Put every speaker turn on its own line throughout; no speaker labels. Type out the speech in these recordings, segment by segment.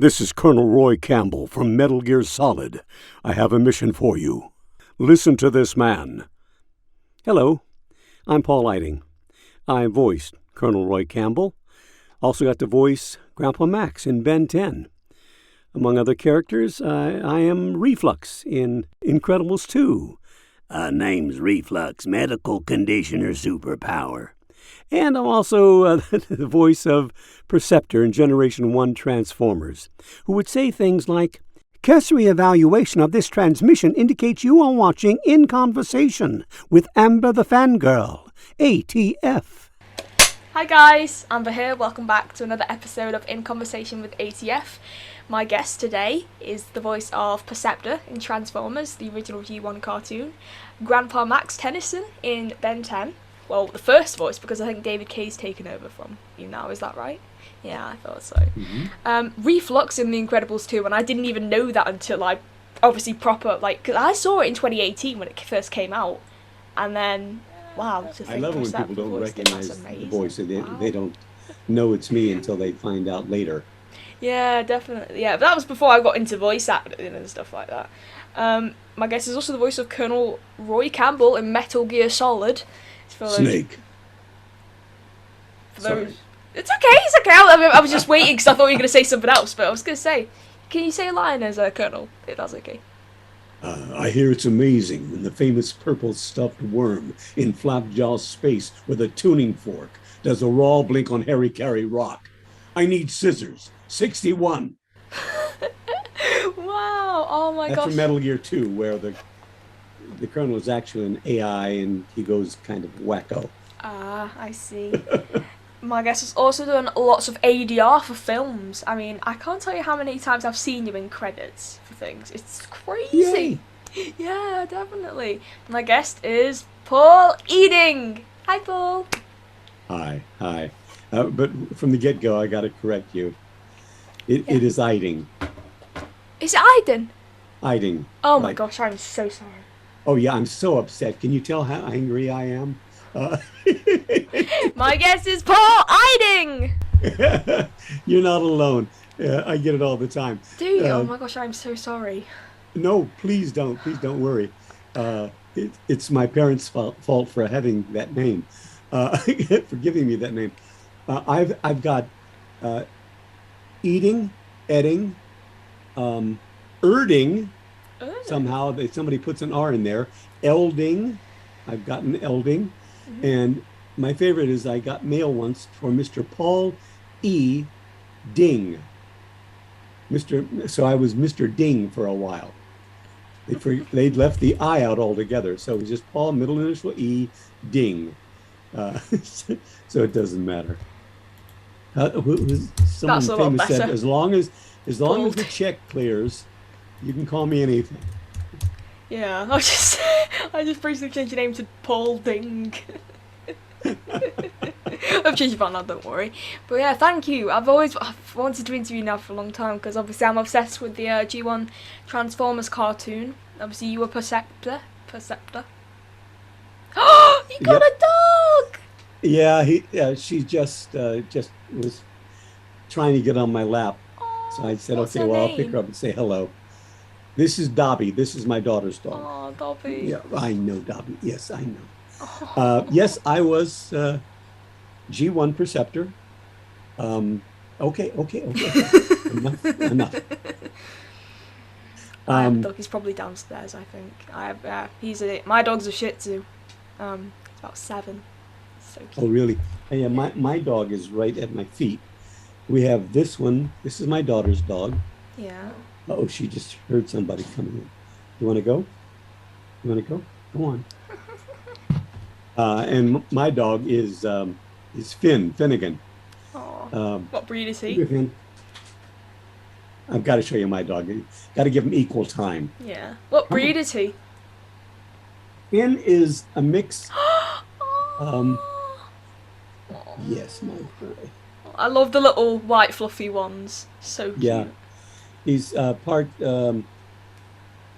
This is Colonel Roy Campbell from Metal Gear Solid. I have a mission for you. Listen to this man. Hello, I'm Paul Eiding. I voiced Colonel Roy Campbell. Also got to voice Grandpa Max in Ben 10. Among other characters, I am Reflux in Incredibles 2. Name's Reflux, medical condition or superpower. And I'm also the voice of Perceptor in Generation 1 Transformers, who would say things like, "Cursory evaluation of this transmission indicates you are watching In Conversation with Amber the Fangirl, ATF."
Hi guys, Amber here. Welcome back to another episode of In Conversation with ATF. My guest today is the voice of Perceptor in Transformers, the original G1 cartoon, Grandpa Max Tennyson in Ben 10. Well, the first voice, because I think David Kay's taken over from you now, is that right? Yeah, I thought so. Reflux in The Incredibles 2, and I didn't even know that until I, obviously proper, cause I saw it in 2018 when it first came out, and then, wow.
I love it when people don't recognize the voice, they don't know it's me until they find out later.
Yeah, definitely, yeah, but that was before I got into voice acting and stuff like that. My guest is also the voice of Colonel Roy Campbell in Metal Gear Solid.
Snake.
Sorry. It's okay. I was just waiting because I thought you were going to say something else, but I was going to say, can you say a line as a Colonel? If that's okay.
I hear it's amazing when the famous purple stuffed worm in Flapjaw's space with a tuning fork does a raw blink on Harry Carey rock. I need scissors. 61.
Wow. Oh my gosh.
That's from Metal Gear 2, where the Colonel is actually an AI and he goes kind of wacko.
Ah, I see. My guest has also done lots of ADR for films. I mean, I can't tell you how many times I've seen you in credits for things. It's crazy. Yay. Yeah, definitely. My guest is Paul Eiding. Hi, Paul.
Hi. But from the get-go, I got to correct you. It is Eiding.
Is it Eiding?
Eiding.
Oh my gosh, I'm so sorry.
Oh yeah, I'm so upset. Can you tell how angry I am?
My guest is Paul Eiding.
You're not alone. I get it all the time.
Do you? Oh my gosh, I'm so sorry.
No, please don't. Please don't worry. It's my parents' fault for having that name, for giving me that name. I've got Eiding, Erding. Somehow somebody puts an R in there. Elding, I've gotten Elding. And my favorite is I got mail once for Mr. Paul E. Ding. So I was Mr. Ding for a while. They'd left the I out altogether. So it was just Paul, middle initial E, Ding. So it doesn't matter. Someone famous said, as long as the check clears, you can call me anything.
Yeah, I just briefly changed your name to Paul Ding. I've changed it now, don't worry. But yeah, thank you. I've wanted to interview you now for a long time because obviously I'm obsessed with the G1 Transformers cartoon. Obviously you were Perceptor. Oh, you got a dog!
Yeah, she just was trying to get on my lap. So I said, okay, well, I'll pick her up and say hello. This is Dobby. This is my daughter's dog.
Oh, Dobby.
Yeah, I know Dobby. Yes, I know. Yes, I was G1 Perceptor. Okay. Enough.
I have a dog. He's probably downstairs, I think. My dog's a Shih Tzu. It's about 7. So cute.
Oh, really? Yeah, my dog is right at my feet. We have this one. This is my daughter's dog.
Yeah.
Oh, she just heard somebody coming in. You want to go? Go on. And my dog is Finnegan.
Oh. What breed is he?
I've got to show you my dog. Got to give him equal time.
Yeah. What breed is he?
Finn is a mix. Yes, my boy.
I love the little white fluffy ones. So cute.
Yeah. He's part. Oh,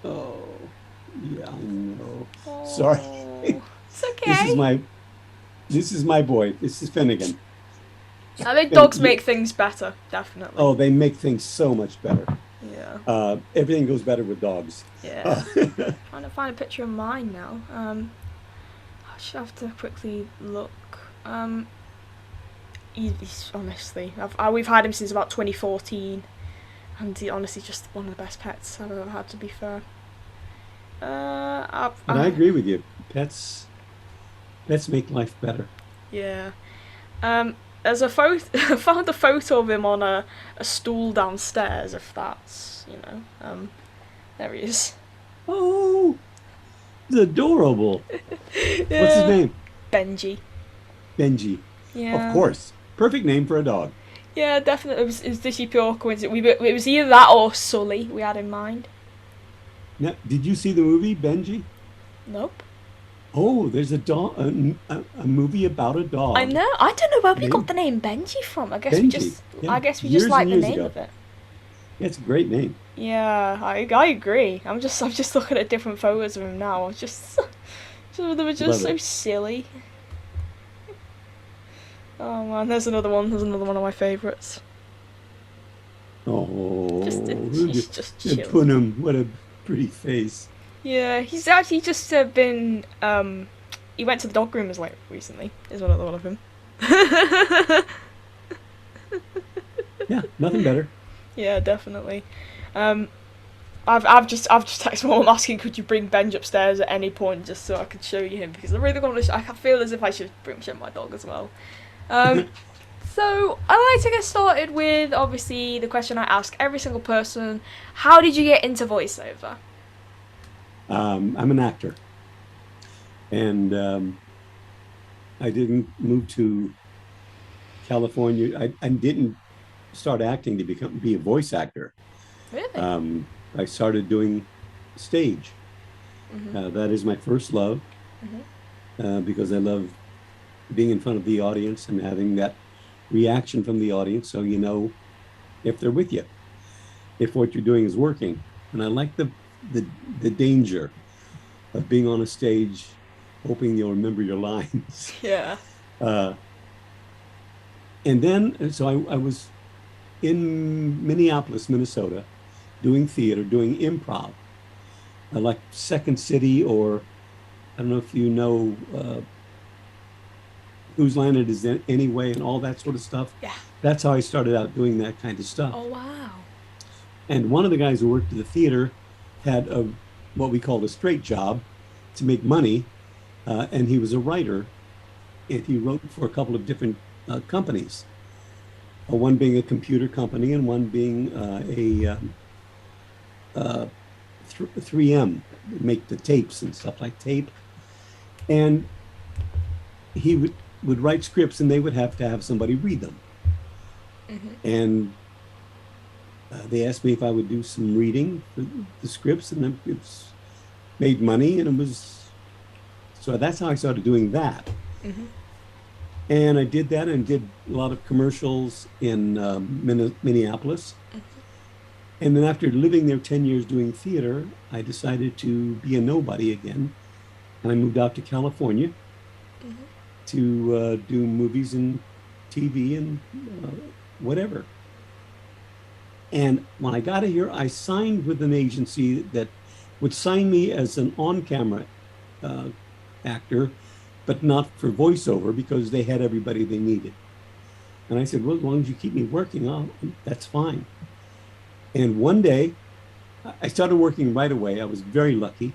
yeah, I know.
Oh,
sorry.
It's okay.
This is my boy. This is Finnegan.
I think
And
dogs make things better, definitely.
oh, they make things so much better.
Yeah.
Everything goes better with dogs.
Yeah. Trying to find a picture of mine now. I should have to quickly look. He's honestly, we've had him since about 2014, and he's honestly just one of the best pets I've ever had. To be fair.
And I agree with you. Pets make life better.
Yeah. There's a photo. I found a photo of him on a stool downstairs. If that's there he is.
Oh, it's adorable.
Yeah.
What's his name?
Benji.
Benji.
Yeah.
Of course. Perfect name for a dog.
Yeah, definitely. It was literally pure coincidence. It was either that or Sully we had in mind.
Now, did you see the movie Benji?
Nope.
Oh, there's a dog, a movie about a dog.
I know. I don't know where we
Named
got the name Benji from. I guess
Benji. Yeah.
I guess we
Years
just like
and
the
years
name
ago.
of it.
Yeah, it's a great name.
Yeah, I agree. I'm just looking at different photos of him now. Some of them are just
Love
so
it.
silly. Oh man, there's another one. There's another one of my favourites.
Oh,
He's just
and
chilling.
Punam, what a pretty face.
Yeah, he's actually just been. He went to the dog groomers like recently. Is another one of him.
Yeah, nothing better.
Yeah, definitely. I've just texted Mom asking could you bring Benj upstairs at any point just so I could show you him because I really want to. I feel as if I should show my dog as well. So I like to get started with obviously the question I ask every single person: how did you get into voiceover?
I'm an actor, and I didn't move to California. I didn't start acting to be a voice actor.
Really?
I started doing stage.
Mm-hmm.
That is my first love, because I love being in front of the audience and having that reaction from the audience, so you know if they're with you, if what you're doing is working. And I like the danger of being on a stage, hoping you'll remember your lines.
Yeah.
And then, so I was in Minneapolis, Minnesota, doing theater, doing improv, like Second City, or I don't know if you know Whose Line It Is Anyway, and all that sort of stuff.
Yeah.
That's how I started out doing that kind of stuff.
Oh wow.
And one of the guys who worked at the theater had what we called a straight job to make money, and he was a writer, and he wrote for a couple of different companies. One being a computer company, and one being 3M, make the tapes and stuff like tape. And he would write scripts, and they would have to have somebody read them. And they asked me if I would do some reading for the scripts, and it's made money, and so that's how I started doing that. And I did that and did a lot of commercials in Minneapolis. And then after living there 10 years doing theater, I decided to be a nobody again. And I moved out to California to do movies and TV and whatever. And when I got here, I signed with an agency that would sign me as an on-camera actor, but not for voiceover, because they had everybody they needed. And I said, well, as long as you keep me working, that's fine. And one day, I started working right away. I was very lucky,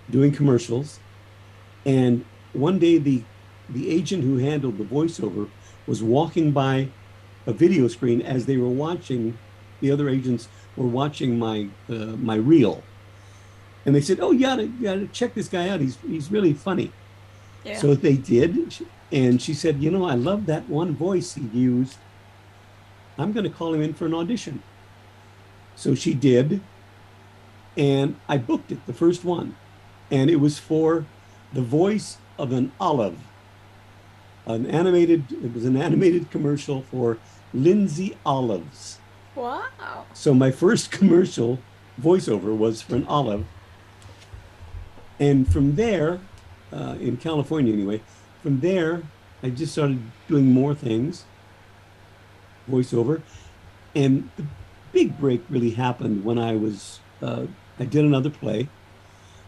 doing commercials. And one day, the agent who handled the voiceover was walking by a video screen as they were watching, the other agents were watching my reel. And they said, oh, you gotta check this guy out. He's really funny. Yeah. So they did. And she said, you know, I love that one voice he used. I'm going to call him in for an audition. So she did. And I booked it, the first one. And it was for the voice of an olive. It was an animated commercial for Lindsay Olives.
Wow.
So my first commercial voiceover was for an olive. And from there, in California anyway, from there, I just started doing more things. voiceover. And the big break really happened when I did another play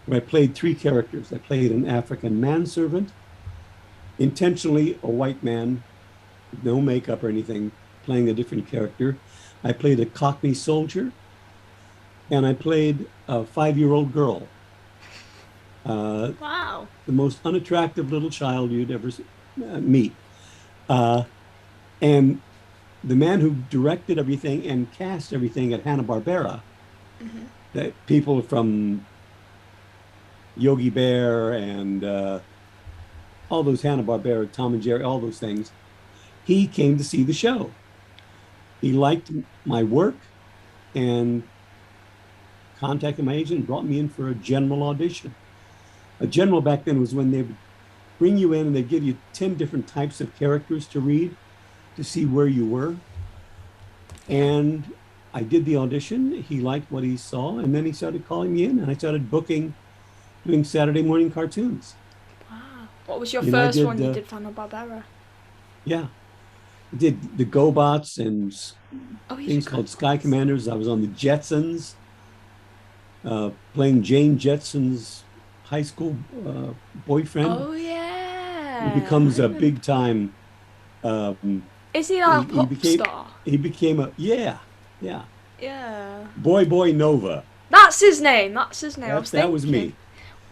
where I played three characters. I played an African manservant, intentionally a white man, no makeup or anything, playing a different character. I played a Cockney soldier, and I played a 5-year-old girl,
Wow.
the most unattractive little child you'd ever meet. Uh, and the man who directed everything and cast everything at Hanna-Barbera, that people from Yogi Bear and all those Hanna-Barbera, Tom and Jerry, all those things, he came to see the show. He liked my work and contacted my agent and brought me in for a general audition. A general back then was when they would bring you in and they'd give you 10 different types of characters to read to see where you were. And I did the audition. He liked what he saw, and then he started calling me in, and I started doing Saturday morning cartoons.
Wow. What was your first one you did for Hanna-Barbera?
Yeah. I did the GoBots and things called Sky Commanders. I was on the Jetsons, playing Jane Jetson's high school boyfriend.
Oh, yeah.
He becomes a big time.
Is he like a pop star?
He became
Yeah.
Boy Nova.
That's his name. That
was me.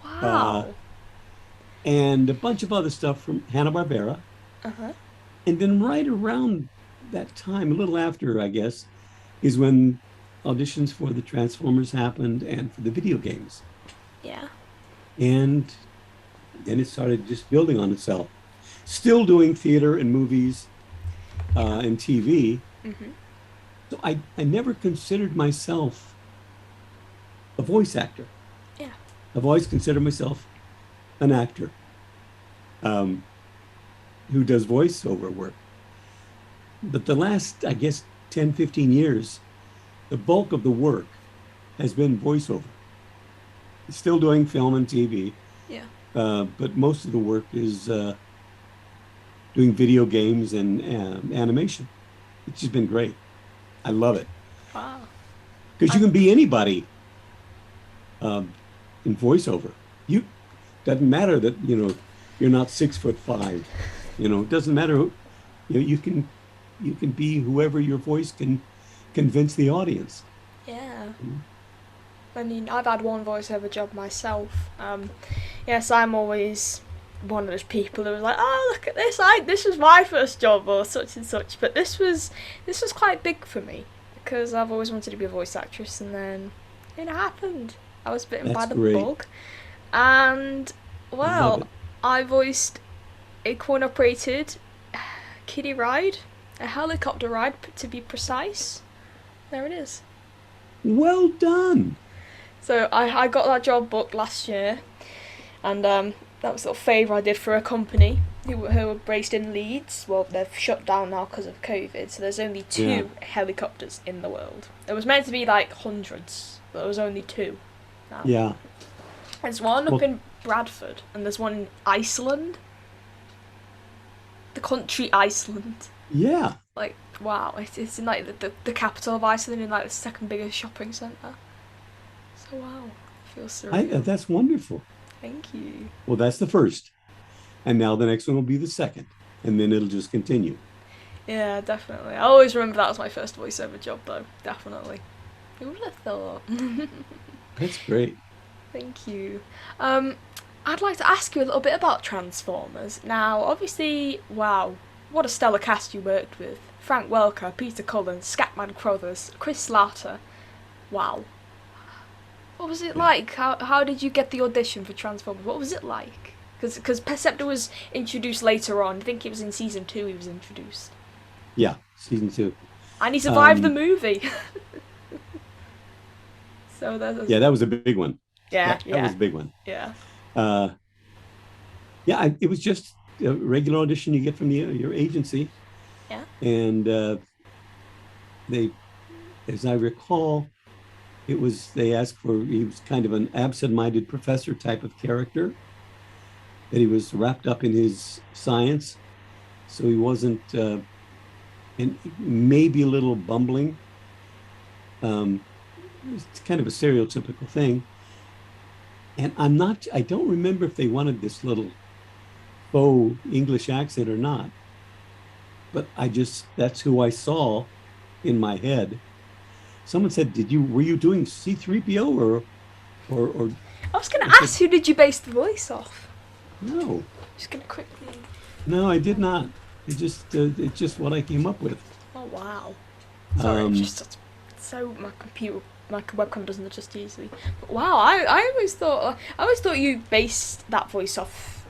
Wow.
And a bunch of other stuff from Hanna-Barbera. And then right around that time, a little after, I guess, is when auditions for the Transformers happened and for the video games.
Yeah.
And then it started just building on itself. Still doing theater and movies and TV. So I never considered myself a voice actor.
Yeah.
I've always considered myself an actor who does voiceover work. But the last, I guess, 10, 15 years, the bulk of the work has been voiceover. Still doing film and TV.
Yeah.
But most of the work is doing video games and animation. It's just been great. I love it.
Wow.
Because you can be anybody in voiceover. Doesn't matter that you're not 6'5". It doesn't matter who. You can be whoever your voice can convince the audience.
Yeah. I mean, I've had one voiceover job myself. Yes, I'm always one of those people who was like, oh, look at this, this was my first job or such and such. But this was quite big for me because I've always wanted to be a voice actress, and then it happened. I was bitten by the bug, and well, I voiced a coin-operated kiddie ride, a helicopter ride to be precise. There it is.
Well done.
So I got that job booked last year, and that was a favour I did for a company who were based in Leeds. Well, they've shut down now because of COVID, so there's only 2 helicopters in the world. There was meant to be like hundreds, but there was only 2 now.
Yeah.
There's one up in Bradford, and there's one in Iceland. The country Iceland.
Yeah.
Like, wow, it's in like the capital of Iceland, in like the second biggest shopping centre. So wow, it feels surreal.
That's wonderful.
Thank you.
Well, that's the first. And now the next one will be the second. And then it'll just continue.
Yeah, definitely. I always remember that was my first voiceover job, though. Definitely. Who would have thought?
That's great.
Thank you. I'd like to ask you a little bit about Transformers. Now, obviously, wow, what a stellar cast you worked with. Frank Welker, Peter Cullen, Scatman Crothers, Chris Slaughter. Wow. What was it like? How did you get the audition for Transformers? What was it like? Because Perceptor was introduced later on. I think it was in season 2 he was introduced.
Yeah, season 2.
And he survived the movie. So
yeah, that was a big one.
Yeah,
that was a big one.
Yeah.
It was just a regular audition you get from your agency.
Yeah.
And they, as I recall, they asked he was kind of an absent-minded professor type of character, that he was wrapped up in his science, so he wasn't and maybe a little bumbling. It's kind of a stereotypical thing. And I don't remember if they wanted this little faux English accent or not, but that's who I saw in my head. Someone said, were you doing C-3PO or
I was going to ask, who did you base the voice off?
No.
Just going to quickly.
No, I did not. It's just what I came up with.
Oh wow. Sorry, so my webcam doesn't adjust easily. But wow, I always thought you based that voice off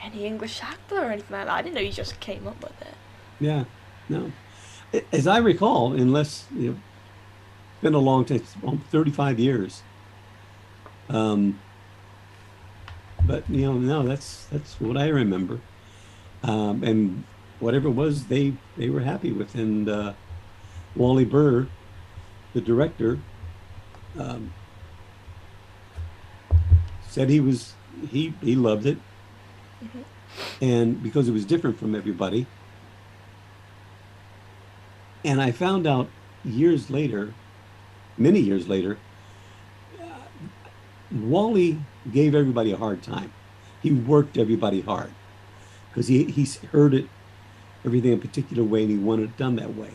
any English actor or anything like that. I didn't know you just came up with it.
Yeah, no. As I recall, unless it's been a long time, 35 years. But no, that's what I remember. And whatever it was, they were happy with. And Wally Burr, the director, said he loved it,
Mm-hmm.
and because it was different from everybody. And I found out many years later, Wally gave everybody a hard time. He worked everybody hard because he heard everything a particular way, and he wanted it done that way,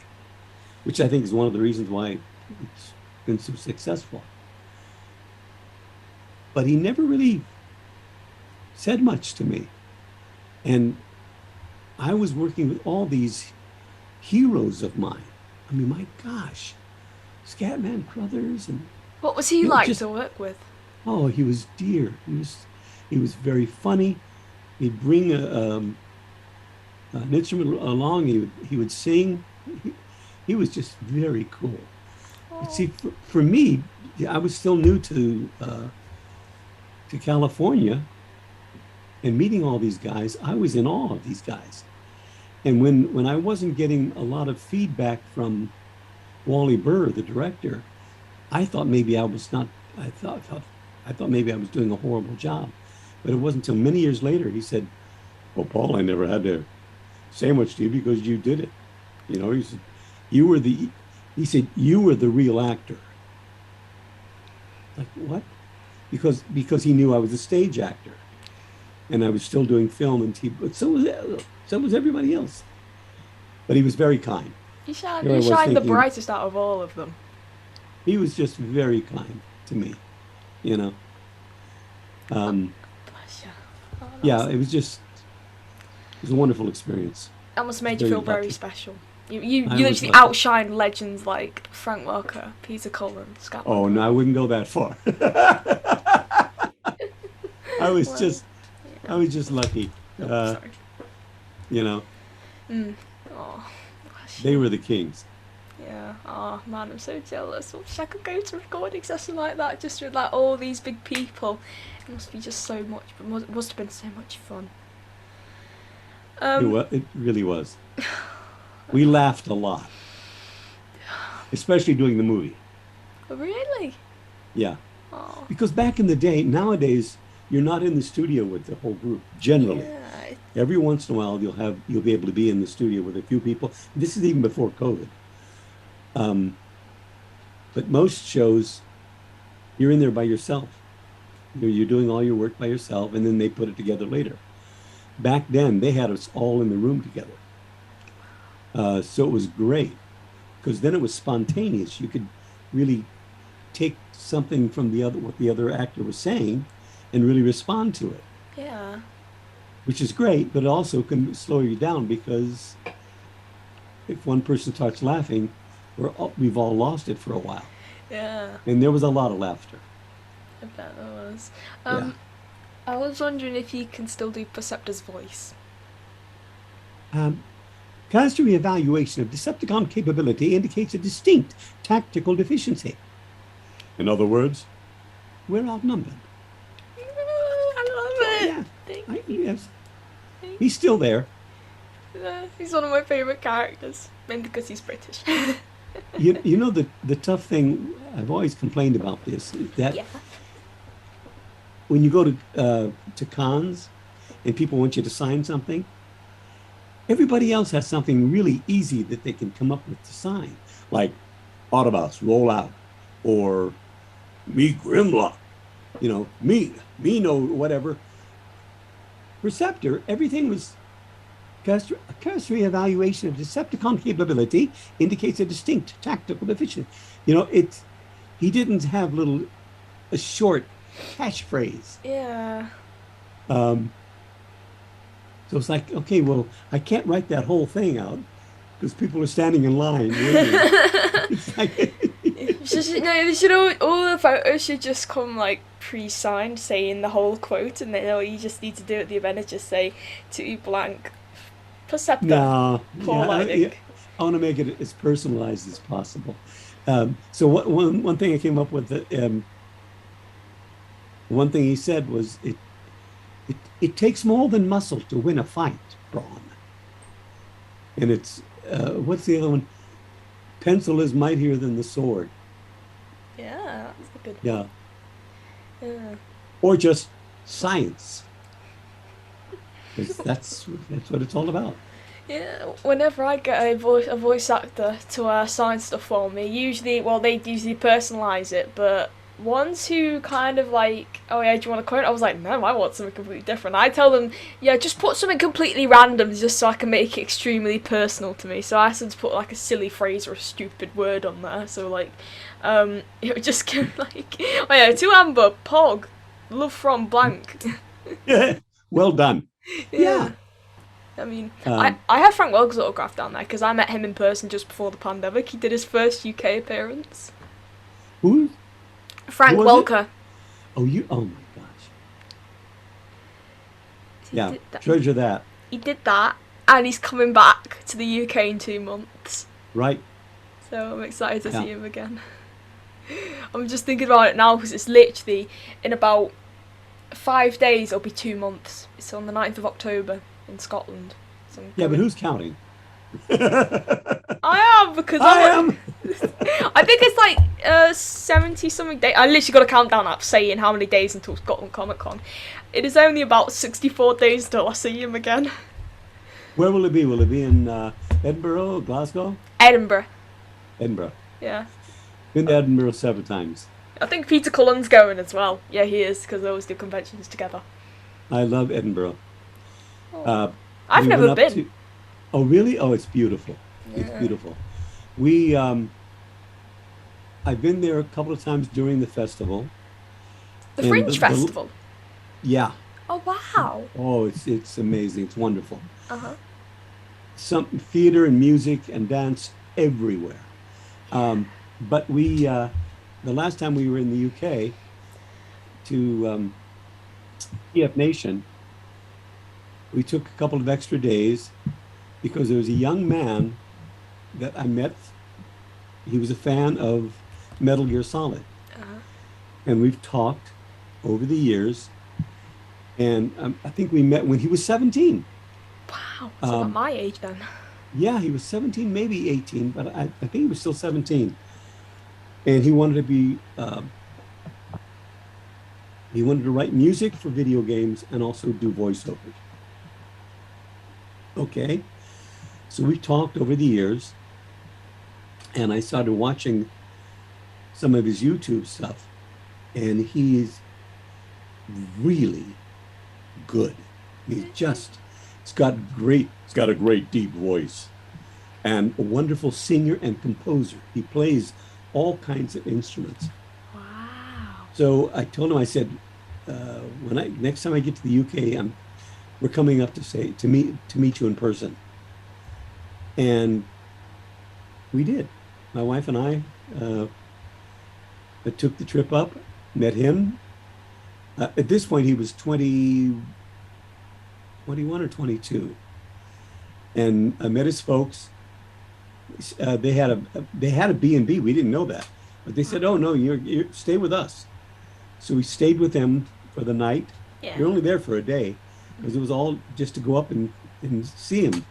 which I think is one of the reasons why it's been so successful. But he never really said much to me. And I was working with all these heroes of mine. I mean, my gosh, Scatman Crothers, and
what was he like to work with?
Oh, he was dear. He was very funny. He'd bring an instrument along. He would sing. He was just very cool.
Oh.
But see, for me, I was still new to California, and meeting all these guys, I was in awe of these guys. And when I wasn't getting a lot of feedback from Wally Burr, the director, I thought maybe I was not. I thought maybe I was doing a horrible job. But it wasn't until many years later he said, "Well, Paul, I never had to say much to you because you did it." He said, "You were the real actor." Like, what? Because he knew I was a stage actor, and I was still doing film and TV, but so was everybody else. But he was very kind.
You shined the brightest out of all of them.
He was just very kind to me,
Bless you.
Yeah, it was a wonderful experience.
That must have made you feel very special. You
I
literally outshined legends like Frank Welker, Peter Cullen, Scott.
Oh no, I wouldn't go that far. I was just lucky.
Sorry. Oh,
They were the kings.
Yeah. Oh man, I'm so jealous. I wish I could go to a recording session like that, just with like all these big people. It must be just so much. It must have been so much fun.
It really was. We laughed a lot, especially doing the movie.
Really?
Yeah.
Oh.
Because back in the day, nowadays you're not in the studio with the whole group. Generally,
Yeah.
every once in a while you'll be able to be in the studio with a few people. This is even before COVID. But most shows, you're in there by yourself. You're doing all your work by yourself, and then they put it together later. Back then, they had us all in the room together. So it was great, because then it was spontaneous. You could really take something from what the other actor was saying and really respond to it.
Yeah.
Which is great, but it also can slow you down, because if one person starts laughing, we've all lost it for a while.
Yeah.
And there was a lot of laughter.
I bet there was.
Yeah.
I was wondering if you can still do Perceptor's voice.
Cursory evaluation of Decepticon capability indicates a distinct tactical deficiency. In other words, we're outnumbered.
I love it.
Yes. He's still there.
He's one of my favourite characters, mainly because he's British.
You know the tough thing, I've always complained about this, is that when you go to cons and people want you to sign something, Everybody else has something really easy that they can come up with to sign, like Autobots roll out, or me Grimlock, me no whatever. Perceptor, everything was a cursory evaluation of Decepticon capability indicates a distinct tactical deficiency. He didn't have a short catchphrase.
Yeah.
So it's like, okay, well, I can't write that whole thing out because people are standing in line waiting. It's like,
all the photos should just come like pre-signed, saying the whole quote, and then you just need to do at the event and just say to blank Perceptor.
No,
Paul Eiding.
I want to make it as personalized as possible. So one thing I came up with, one thing he said was, it takes more than muscle to win a fight, Braun. And it's, what's the other one? Pencil is mightier than the sword.
Yeah, that's a good
one.
Yeah.
Or just science. That's what it's all about.
Yeah, whenever I get a voice actor to sign stuff for me, they usually personalise it, but ones who kind of like, oh yeah, do you want a quote? I was like, no, I want something completely different. I tell them, yeah, just put something completely random just so I can make it extremely personal to me. So I asked them to put like a silly phrase or a stupid word on there. So like, it would just go like, oh yeah, to Amber, Pog, love from blank.
Yeah, well done. Yeah.
I mean, I have Frank Welker's autograph down there because I met him in person just before the pandemic. He did his first UK appearance.
Who?
Frank Welker.
Oh, oh my gosh. Yeah, treasure that.
He did that, and he's coming back to the UK in 2 months.
Right.
So I'm excited to see him again. I'm just thinking about it now because it's literally in about 5 days, it'll be 2 months. It's on the 9th of October in Scotland. So
yeah, but who's counting?
I am, because I am. I think it's like 70 something days. I literally got a countdown app saying how many days until Scotland Comic Con. It is only about 64 days till I see him again.
Where will it be? Will it be in Edinburgh, Glasgow?
Edinburgh. Yeah.
Been to Edinburgh several times.
I think Peter Cullen's going as well. Yeah, he is, because they always do conventions together.
I love Edinburgh.
I've never been.
Oh, really? Oh, it's beautiful. Yeah. It's beautiful. I've been there a couple of times during the festival.
The Fringe Festival?
Yeah.
Oh, wow.
Oh, it's amazing. It's wonderful.
Uh-huh.
Some theater and music and dance everywhere. But the last time we were in the UK to EF Nation, we took a couple of extra days because there was a young man that I met. He was a fan of Metal Gear Solid. Uh-huh. And we've talked over the years. And I think we met when he was 17.
Wow, that's about my age then.
Yeah, he was 17, maybe 18, but I think he was still 17. And he wanted to be, he wanted to write music for video games and also do voiceovers. Okay, so we talked over the years, and I started watching some of his YouTube stuff, and he's really good. He's got a great deep voice, and a wonderful singer and composer. He plays all kinds of instruments.
Wow.
So I told him, I said, next time I get to the UK, we're coming up to meet you in person. And we did. My wife and I took the trip up, met him. At this point, he was 21 or 22. And I met his folks. They had a B&B. We didn't know that. But they said, oh, no, you stay with us. So we stayed with them for the night.
Yeah.
We were only there for a day because it was all just to go up and see him.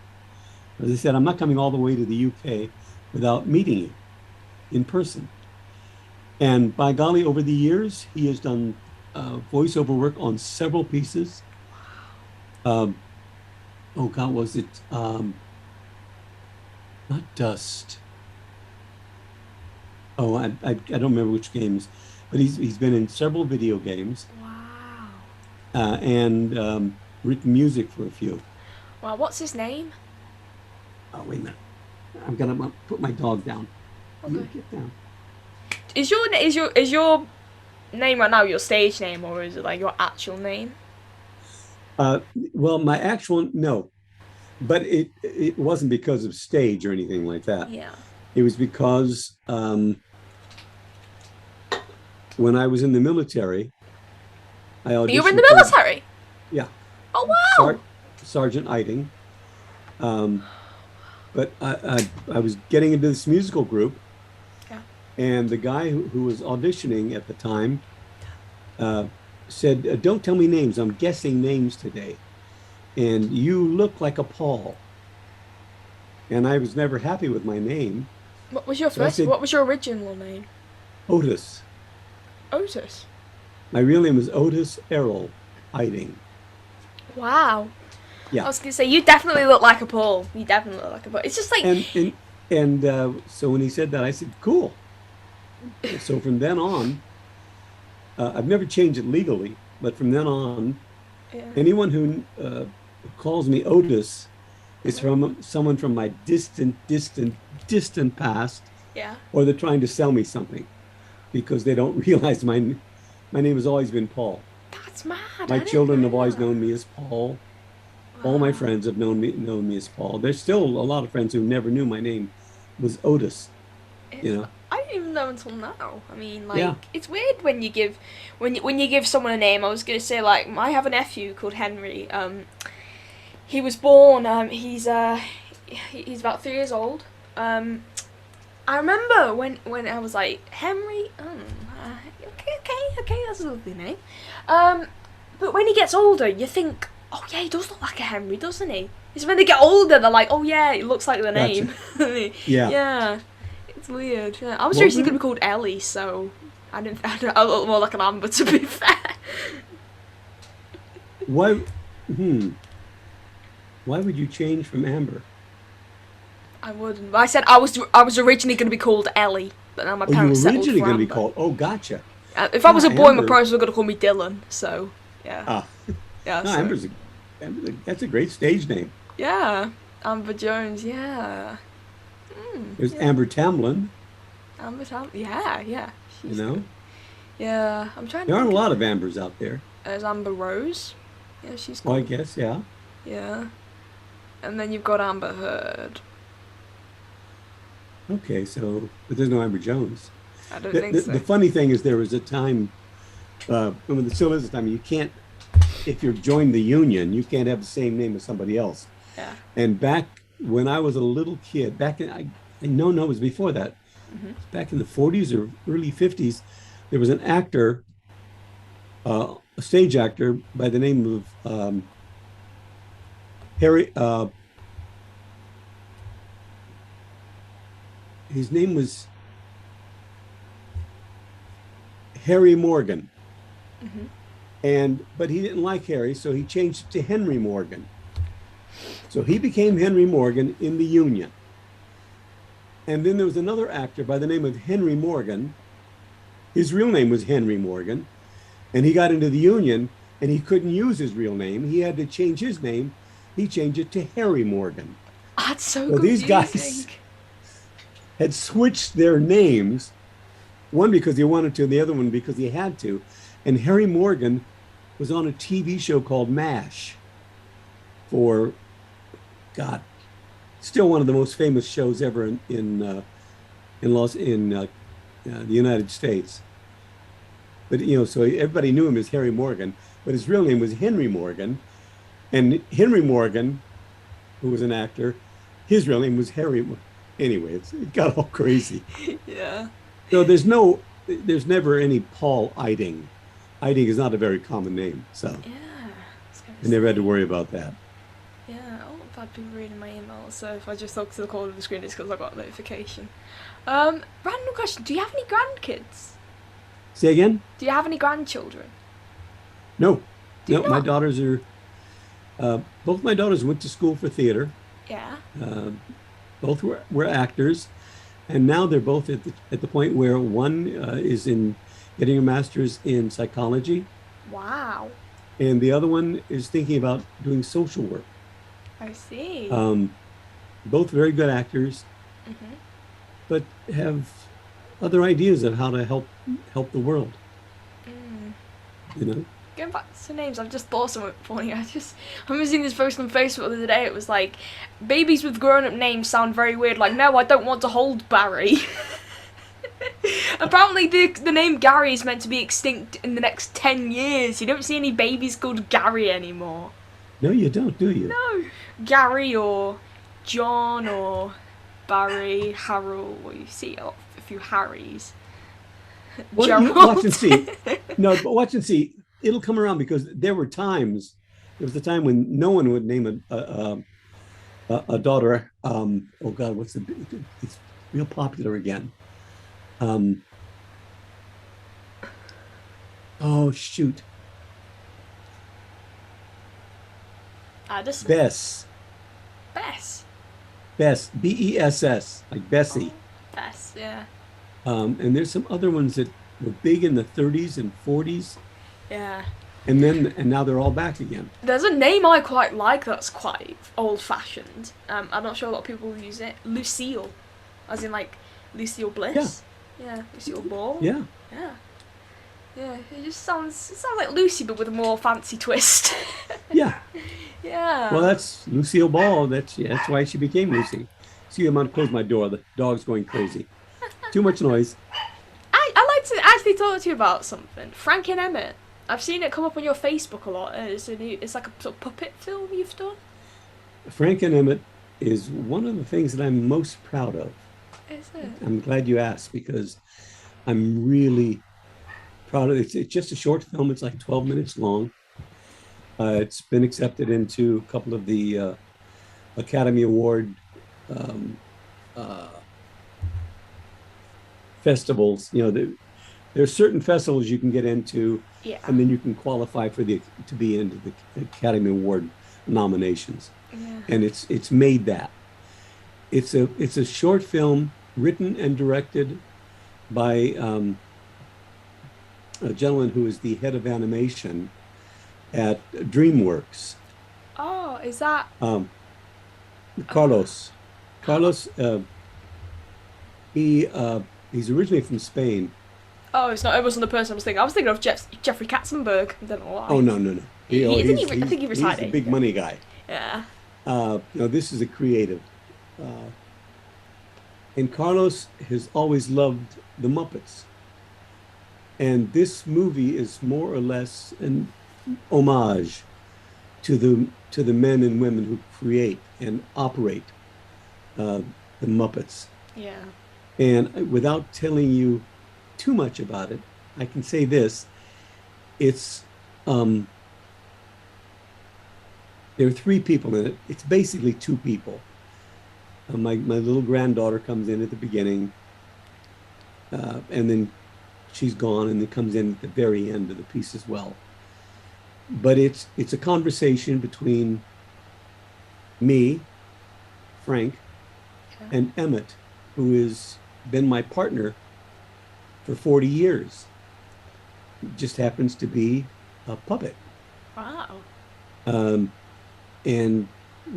As I said, I'm not coming all the way to the UK without meeting you in person. And by golly, over the years, he has done voiceover work on several pieces. oh God, was it not Dust? Oh, I don't remember which games, but he's been in several video games
Wow.
and written music for a few.
Wow, what's his name?
Oh, wait a minute. I'm gonna put my dog down. You
Okay.
get down.
Is your name right now your stage name, or is it like your actual name?
Uh, well, my actual no, but it wasn't because of stage or anything like that.
Yeah.
It was because when I was in the military, I
You were in
auditioned
the
for
military?
yeah,
Oh wow!
Sar Sergeant Eiding. Um, but I was getting into this musical group,
Yeah.
and the guy who was auditioning at the time uh, said, "Don't tell me names. I'm guessing names today, and you look like a Paul." And I was never happy with my name,
What was your
so I
first?
said
What was your original name?
Otis.
Otis.
My real name was Otis Errol Eiding.
Wow. I
Yeah,
was gonna say you definitely look like a Paul. You definitely look like a Paul. It's just like
and so when he said that, I said, "Cool." So from then on, I've never changed it legally, but from then on,
yeah.
anyone who calls me Otis is from someone from my distant past,
Yeah.
or they're trying to sell me something because they don't realize my name has always been Paul.
That's mad.
My
I didn't
children have
know
always
that.
known me as Paul. All my
Wow.
friends have known me as Paul. There's still a lot of friends who never knew my name was Otis.
It's,
You know,
I didn't even know until now. I mean, like,
yeah.
it's weird when you give when you give someone a name. I was gonna say, like, I have a nephew called Henry. He was born. He's about 3 years old. I remember when I was like Henry. Okay, that's a lovely name. But when he gets older, you think, oh yeah, he does look like a Henry, doesn't he? It's when they get older, they're like, oh yeah, it looks like the
Gotcha.
name.
Yeah.
Yeah, it's weird. Yeah. I was
Well,
originally gonna be called Ellie, so I look more like an Amber, to be fair.
why? Hmm. Why would you change from Amber?
I wouldn't. I said I was originally gonna be called Ellie, but now my
Oh, you were
parents settled
originally
for
going to be
Amber.
called. Oh, gotcha.
If I
Yeah,
was a boy, my
Amber.
parents were gonna call me Dylan. So yeah,
Ah,
yeah.
no,
So
That's a great stage name.
yeah, Amber Jones. Yeah.
There's
Yeah.
Amber Tamlin.
Amber Tam. Yeah, yeah.
You
She's good.
know,
Yeah, I'm trying to
there aren't a
think.
lot of Ambers out there.
There's Amber Rose. Yeah, she's
Well, I
cool.
guess, yeah.
Yeah. And then you've got Amber Heard.
Okay, so but there's no Amber Jones.
I don't
The,
think
the,
so.
the funny thing is, there was a time, when there still is a time, you can't, if you're joined the union, you can't have the same name as somebody else.
Yeah.
And back when I was a little kid, no, it was before that. Back in the 40s or early 50s, there was an actor, a stage actor by the name of Harry. His name was Harry Morgan, and but he didn't like Harry, so he changed it to Henry Morgan. So he became Henry Morgan in the Union. And then there was another actor by the name of Henry Morgan. His real name was Henry Morgan, and he got into the Union, and he couldn't use his real name. He had to change his name. He changed it to Harry Morgan.
That's so
So these guys
confusing.
had switched their names, one because he wanted to, and the other one because he had to. And Harry Morgan was on a TV show called MASH for, God, still one of the most famous shows ever in the United States. But so everybody knew him as Harry Morgan, but his real name was Henry Morgan. And Henry Morgan, who was an actor, his real name was Harry. Anyway, it got all crazy.
Yeah.
So there's never any Paul Eiding. Eiding is not a very common name, so
Yeah. It's kind
I never had to worry about that.
Yeah. Oh, I've had people reading my emails, so if I just look to the corner of the screen, it's because I got a notification. Random question: do you have any grandkids?
Say again?
Do you have any grandchildren?
No,
Do you
no. My
not?
daughters are Both my daughters went to school for theater.
Yeah.
Uh, both were actors, and now they're both at the point where one is in getting a master's in psychology,
Wow.
and the other one is thinking about doing social work.
I see.
Um, both very good actors,
Hmm.
but have other ideas of how to help the world.
Mm.
You know,
Going back to names, I've just thought something funny. I remember seeing this post on Facebook the other day. It was like, babies with grown-up names sound very weird. Like, no, I don't want to hold Barry. Apparently, the name Gary is meant to be extinct in the next 10 years. You don't see any babies called Gary anymore.
no, you don't, do you?
No. Gary or John or Barry, Harold. Well, you see a few Harrys.
Well, you
Gerald.
watch and see. No, but watch and see. It'll come around because there were times. There was a time when no one would name a daughter. Oh God, what's the? It's real popular again. Um, oh shoot,
Addison.
Bess,
Bess.
Bess, like Bessie.
Oh, Bess, yeah.
And there's some other ones that were big in the 30s and 40s,
Yeah.
and now they're all back again.
There's a name I quite like that's quite old-fashioned. I'm not sure a lot of people use it. Lucille. As in, like, Lucille Bliss. Yeah. Lucille Ball.
Yeah.
Yeah. Yeah, it sounds like Lucy, but with a more fancy twist.
Yeah.
Yeah.
Well, that's Lucille Ball. That's why she became Lucy. See, I'm gonna close my door. The dog's going crazy. Too much noise.
I like to actually talk to you about something. Frank and Emmett. I've seen it come up on your Facebook a lot. It's like a sort of puppet film you've done.
Frank and Emmett is one of the things that I'm most proud of.
Is it?
I'm glad you asked because I'm really proud of it. It's just a short film. It's like 12 minutes long. It's been accepted into a couple of the Academy Award um, uh, festivals. You know, there are certain festivals you can get into,
Yeah.
and then you can qualify to be into the Academy Award nominations.
Yeah.
And it's made that. It's a short film written and directed by a gentleman who is the head of animation at DreamWorks,
Oh, is that?
Carlos. Carlos, he's originally from Spain.
Oh, it's not. It wasn't the person I was thinking. I was thinking of Jeffrey Katzenberg. I don't know why.
Oh no.
I think he retired.
He's the big money guy.
Yeah.
No, this is a creative. And Carlos has always loved the Muppets. And this movie is more or less an homage to the men and women who create and operate the Muppets.
Yeah.
And without telling you too much about it, I can say this: it's there are three people in it. It's basically two people. My little granddaughter comes in at the beginning, and then she's gone, and it comes in at the very end of the piece as well. But it's a conversation between me, Frank, and Emmett, who has been my partner for 40 years. Just happens to be a puppet.
Wow.
And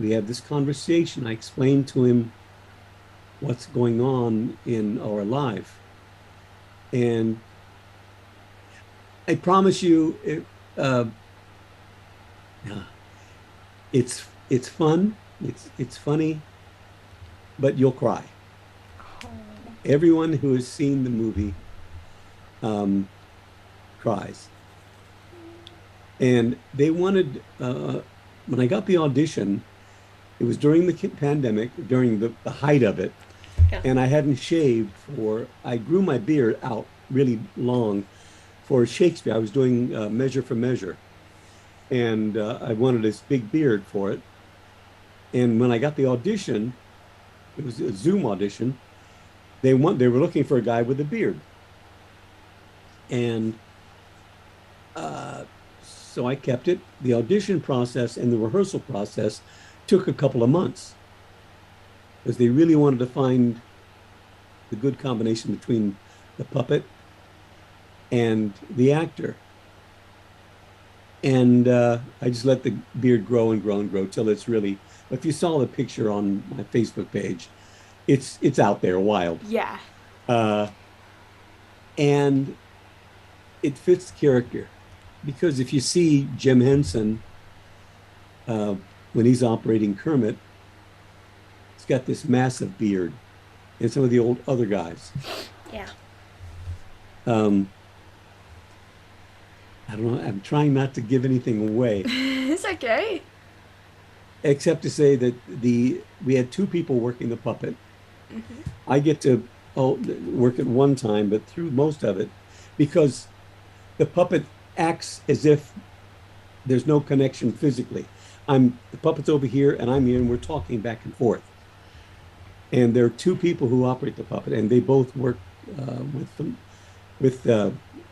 we have this conversation. I explain to him what's going on in our life. And I promise you, it's fun, it's funny, but you'll cry.
Oh.
Everyone who has seen the movie cries. And they wanted, when I got the audition, it was during the pandemic, during the height of it,
Yeah.
and I hadn't shaved I grew my beard out really long for Shakespeare. I was doing Measure for Measure, and I wanted this big beard for it. And when I got the audition, it was a Zoom audition, they were looking for a guy with a beard. And so I kept it. The audition process and the rehearsal process took a couple of months because they really wanted to find the good combination between the puppet and the actor. And I just let the beard grow and grow and grow till it's really, if you saw the picture on my Facebook page, it's out there wild.
Yeah.
And it fits the character because if you see Jim Henson, when he's operating Kermit, he's got this massive beard, and some of the old other guys.
Yeah.
I don't know. I'm trying not to give anything away.
It's okay.
Except to say that we had two people working the puppet.
Mm-hmm.
I get to work at one time, but through most of it, because the puppet acts as if there's no connection physically. The puppet's over here and I'm here and we're talking back and forth. And there are two people who operate the puppet, and they both work with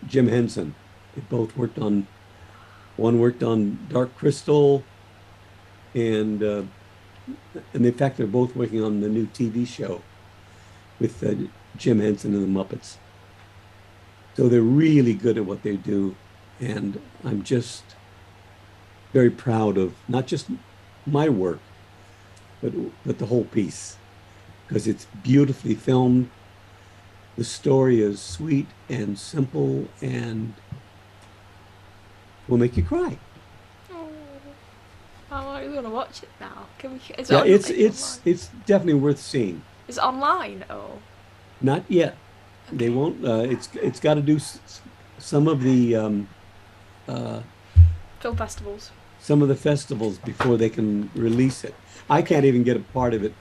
Jim Henson. They both worked on, one worked on Dark Crystal, and in fact, they're both working on the new TV show with Jim Henson and the Muppets. So they're really good at what they do, and I'm just very proud of not just my work, but the whole piece, because it's beautifully filmed. The story is sweet and simple and will make you cry.
Oh, I'm gonna watch it now. Can we?
It's definitely worth seeing.
Is it online? Oh,
not yet. Okay. They won't. It's got to do some of the
film festivals.
Some of the festivals before they can release it. I can't even get a part of it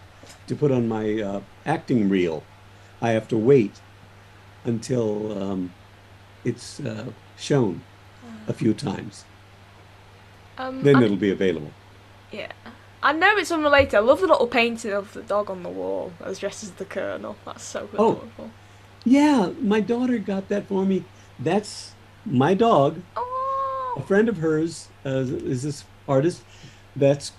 to put on my acting reel. I have to wait until it's shown a few times. Then it'll be available.
Yeah. I know it's unrelated. I love the little painting of the dog on the wall that was dressed as the Colonel. That's so adorable.
Oh, yeah. My daughter got that for me. That's my dog.
Oh.
A friend of hers is this artist. That's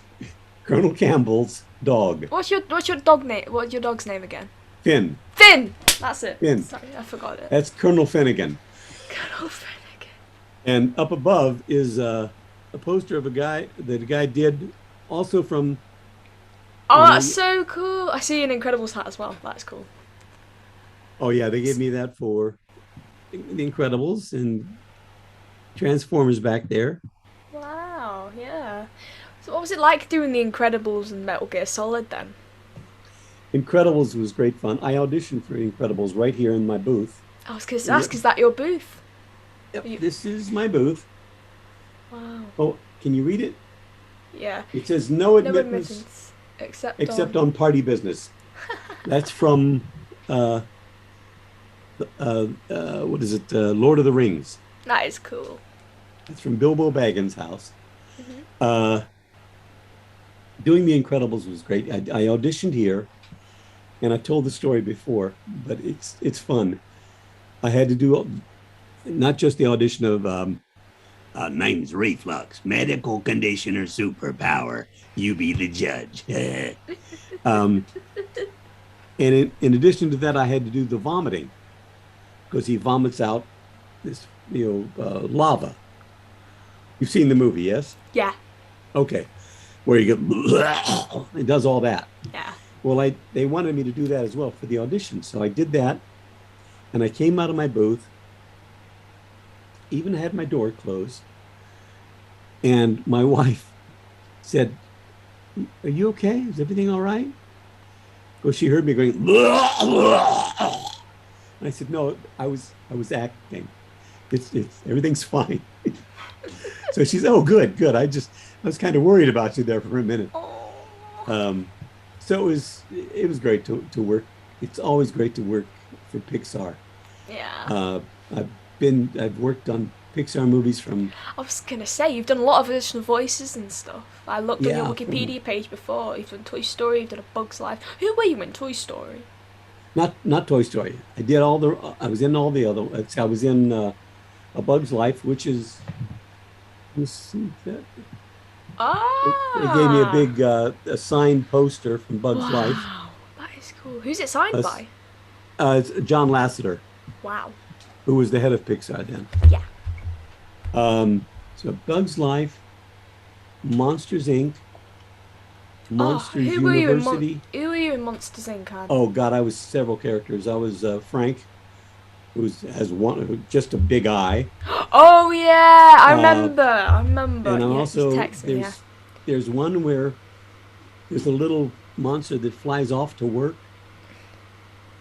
Colonel Campbell's dog.
What's your dog name? What's your dog's name again?
Finn.
Finn! That's it.
Finn.
Sorry, I forgot it.
That's Colonel Finnegan.
Colonel Finnegan.
And up above is a poster of a guy that a guy did also from...
Oh, that's so cool. I see an Incredibles hat as well. That's cool.
Oh, yeah. They gave me that for The Incredibles and Transformers back there.
Wow, yeah. So what was it like doing The Incredibles and Metal Gear Solid then?
Incredibles was great fun. I auditioned for Incredibles right here in my booth.
I was going to ask, is that your booth?
Yep, this is my booth.
Wow.
Oh, can you read it?
Yeah.
It says no admittance except on party business. That's from what is it? Lord of the Rings.
That is cool.
It's from Bilbo Baggins' house.
Mm-hmm.
Doing The Incredibles was great. I auditioned here, and I told the story before, but it's fun. I had to do not just the audition of name's Reflux, medical condition or superpower. You be the judge. And in addition to that, I had to do the vomiting because he vomits out this, lava. You've seen the movie, yes?
Yeah.
Okay. Where you go, it does all that.
Yeah.
Well, they wanted me to do that as well for the audition. So I did that, and I came out of my booth, even had my door closed, and my wife said, "Are you okay? Is everything all right?" Well, she heard me going, and I said, "No, I was acting. It's everything's fine." So she said, "Oh, good. I was kind of worried about you there for a minute." So it was great to work. It's always great to work for Pixar.
Yeah.
I've worked on Pixar movies from...
I was gonna say, you've done a lot of additional voices and stuff. I looked on your Wikipedia page before. You've done Toy Story, you've done A Bug's Life. Who were you in Toy Story?
Not Toy Story. I was in all the other... I was in A Bug's Life, which is You see that? They gave me a
Ah.
big a signed poster from Bugs Life.
Wow. That is cool. Who's it signed
Uh,
by?
it's John Lasseter,
Wow.
who was the head of Pixar then.
Yeah.
So Bugs Life, Monsters Inc.,
Oh,
Monsters University.
who were you in Monsters Inc?
Oh God, I was several characters. I was Frank, has one just a big eye,
Oh yeah, I
uh,
remember. I remember.
and I'm
Yeah, he's
also
texting. Yeah.
there's one where there's a little monster that flies off to work.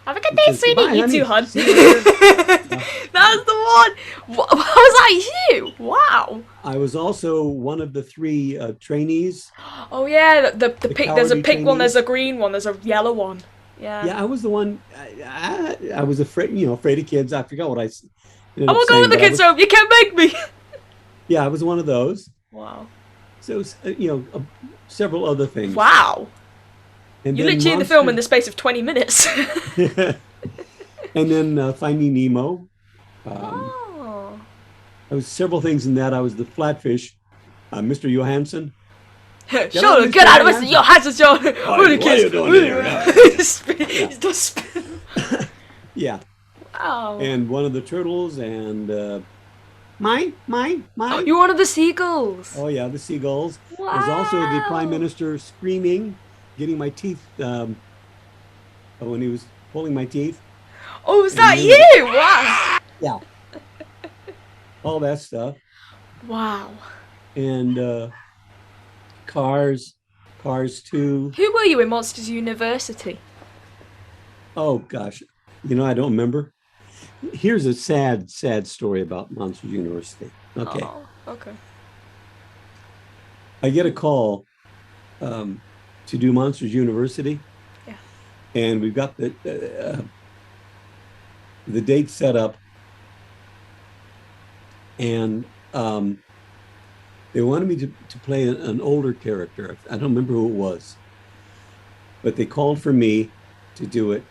Have a good
and
day,
says,
sweetie.
"Goodbye,
You
honey.
too, hon.
See you later." Yeah.
That's the one. Was that you? Wow.
I was also one of the three trainees.
Oh yeah, the pink. There's a
cowardly
pink one. There's
trainees.
a green one. There's a yellow one. Yeah.
Yeah, I was the one. I was afraid, afraid of kids. I forgot what I ended
I
up
will go
saying,
with the
but
kids home. You can't make me.
yeah, I was one of those.
Wow.
So, several other things.
Wow.
And
You
then
literally in the film in the space of 20 minutes.
And then Finding Nemo.
Oh.
I was several things in that. I was the flatfish, Mr. Johansson.
Sure, get out of Mr. Johansson's John.
What are you doing here?
He's just spin.
Yeah.
Wow.
And one of the turtles and mine.
You're one of the seagulls.
Oh yeah, the seagulls.
Wow.
There's also the Prime Minister screaming, getting my teeth when he was pulling my teeth.
Oh, is that
then-
you? Wow.
Yeah. All that stuff.
Wow.
And Cars 2.
Who were you in Monsters University?
Oh gosh, I don't remember. Here's a sad story about Monsters University. Okay.
Oh, okay.
I get a call to do Monsters University.
Yeah.
And we've got the date set up. And they wanted me to play an older character. I don't remember who it was. But they called for me to do it.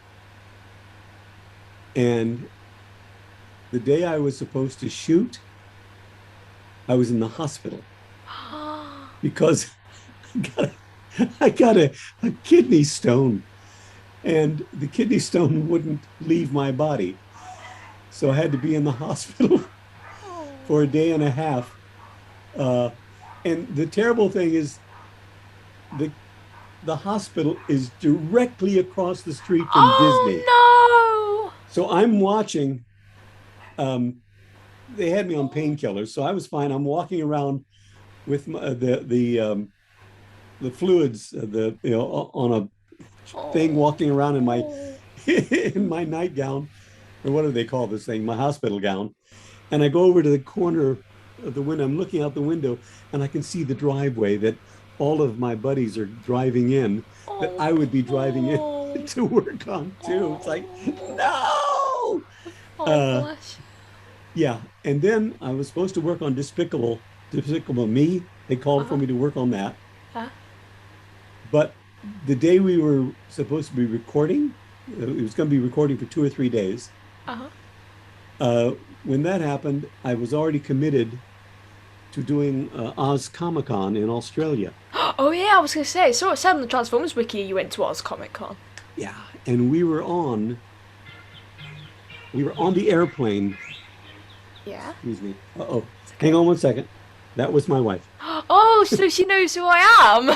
And the day I was supposed to shoot, I was in the hospital because I got a kidney stone, and the kidney stone wouldn't leave my body. So I had to be in the hospital for a day and a half. And the terrible thing is the hospital is directly across the street from Disney.
No!
So I'm watching. They had me on painkillers, so I was fine. I'm walking around with the fluids, on a thing, walking around in my nightgown, or what do they call this thing? My hospital gown. And I go over to the corner of the window. I'm looking out the window, and I can see the driveway that all of my buddies are driving in, that I would be driving in to work on too. It's like, no.
Bless.
Yeah, and then I was supposed to work on Despicable Me. They called for me to work on that. But the day we were supposed to be recording, it was going to be recording for 2 or 3 days. When that happened, I was already committed to doing Oz Comic Con in Australia.
Oh yeah, I was going to say, so it said on the Transformers wiki you went to Oz Comic Con.
Yeah, and we were on the airplane.
Yeah.
Excuse me. Uh-oh. Hang on one second. That was my wife.
Oh, so she knows who I am.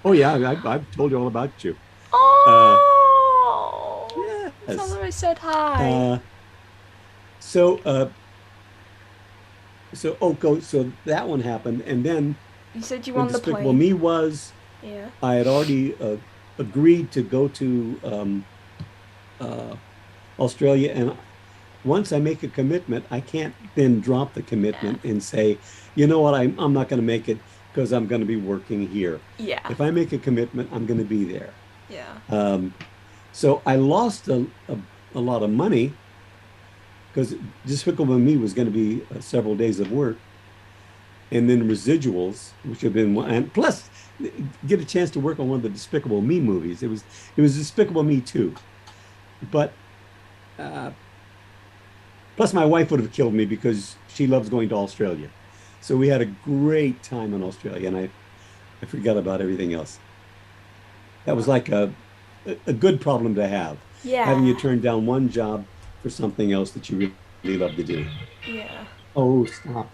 Oh yeah, I've told you all about you.
Oh.
Yes.
Tell her I said hi.
So that one happened, and then
You said you were
when
on the
Despicable
plane.
Me was,
Yeah.
I had already agreed to go to Australia, and once I make a commitment, I can't then drop the commitment and say, you know what, I'm not going to make it because I'm going to be working here.
Yeah.
If I make a commitment, I'm going to be there.
Yeah.
So I lost a lot of money because Despicable Me was going to be several days of work, and then residuals, which have been, and plus get a chance to work on one of the Despicable Me movies. It was Despicable Me 2, but plus my wife would have killed me because she loves going to Australia. So we had a great time in Australia, and I forgot about everything else. That was like a good problem to have, having you
Yeah.
turn down one job for something else that you really love to do.
Yeah.
Oh, stop.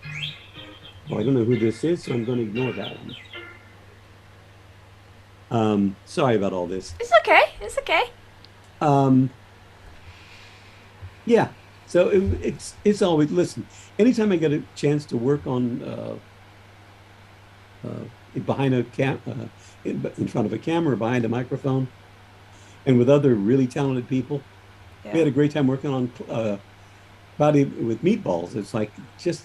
Oh, I don't know who this is, so I'm going to ignore that one. Sorry about all this.
It's okay. It's okay.
Um, yeah. So it's always listen. Anytime I get a chance to work on behind a in front of a camera, behind a microphone, and with other really talented people, we had
Yeah.
a great time working on body with meatballs. It's like just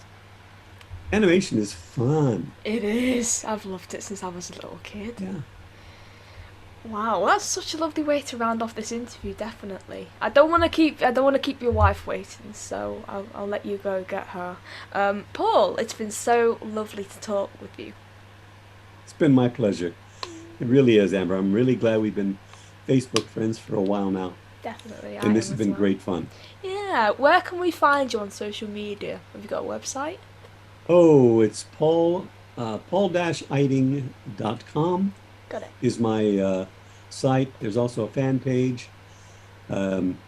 animation is fun.
It is. I've loved it since I was a little kid.
Yeah.
Wow, well, that's such a lovely way to round off this interview. Definitely. I don't want to keep your wife waiting, so I'll let you go get her. Paul, it's been so lovely to talk with you.
It's been my pleasure. It really is, Amber. I'm really glad we've been Facebook friends for a while now,
Definitely, I
and
am
this has
as
been
well.
great fun.
Yeah, where can we find you on social media? Have you got a website?
Oh, it's paul-eiding.com
Got it.
is my site. There's also a fan page, um,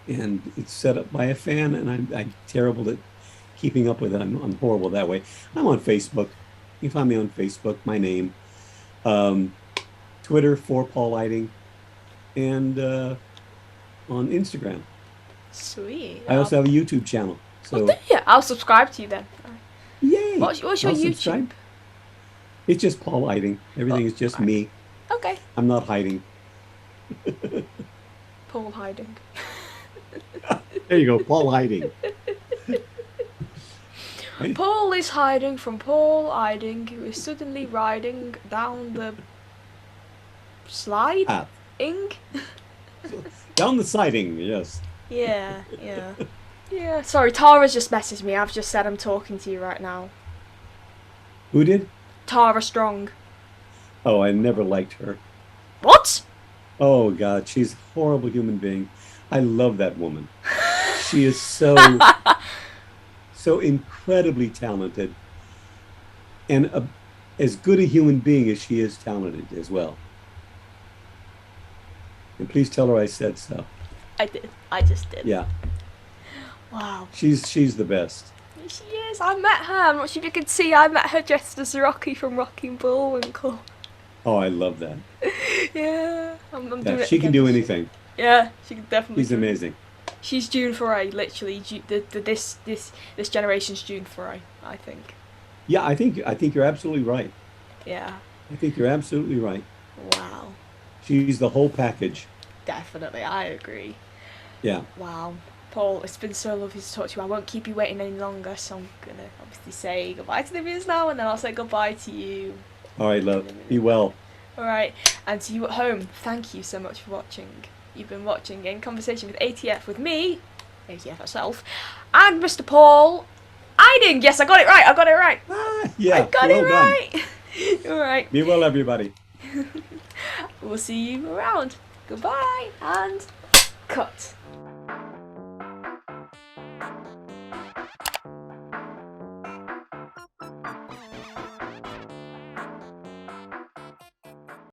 and it's set up by a fan, and I'm terrible at keeping up with it. I'm horrible that way. I'm on Facebook. You can find me on Facebook, my name. Um, Twitter for Paul Eiding, and on Instagram.
Sweet.
I also have a YouTube channel.
Oh,
So,
do you? I'll subscribe to you then.
yay!
What's your
I'll
YouTube?
subscribe. It's just Paul Eiding. Everything is just
right.
me.
Okay.
I'm not hiding.
Paul Hiding.
There you go, Paul Eiding. Right?
Paul is hiding from Paul Eiding, who is suddenly riding down the slide.
Ah,
Ing.
down the siding, yes.
Yeah. Yeah. Yeah. Sorry, Tara's just messaged me. I've just said I'm talking to you right now.
Who did?
Tara Strong.
Oh, I never liked her.
What?
Oh God, she's a horrible human being. I love that woman. She is so incredibly talented, and as good a human being as she is talented as well. And please tell her I said so.
I did. I just did.
Yeah,
Wow.
she's the best.
She is. I met her. I'm not sure if you could see. I met her dressed as Rocky from Rocky and Bullwinkle.
Oh, I love that.
Yeah. I'm doing
Yeah,
it
she can
again
do
this year.
anything.
Yeah, she can definitely.
She's
do it.
amazing.
She's June Foray, literally. This generation's June Foray, I think.
Yeah, I think you're absolutely right.
Yeah.
I think you're absolutely right.
Wow.
She's the whole package.
Definitely, I agree.
Yeah.
Wow. Paul, it's been so lovely to talk to you. I won't keep you waiting any longer, so I'm gonna obviously say goodbye to the viewers now, and then I'll say goodbye to you.
All right, love. Be well.
Alright, and to you at home, thank you so much for watching. You've been watching In Conversation with ATF with me, ATF herself, and Mr. Paul Eiding. Yes, I got it right.
Yeah.
I got
well
it
done.
right. Alright,
Be well, everybody.
we'll see you around. Goodbye, and cut.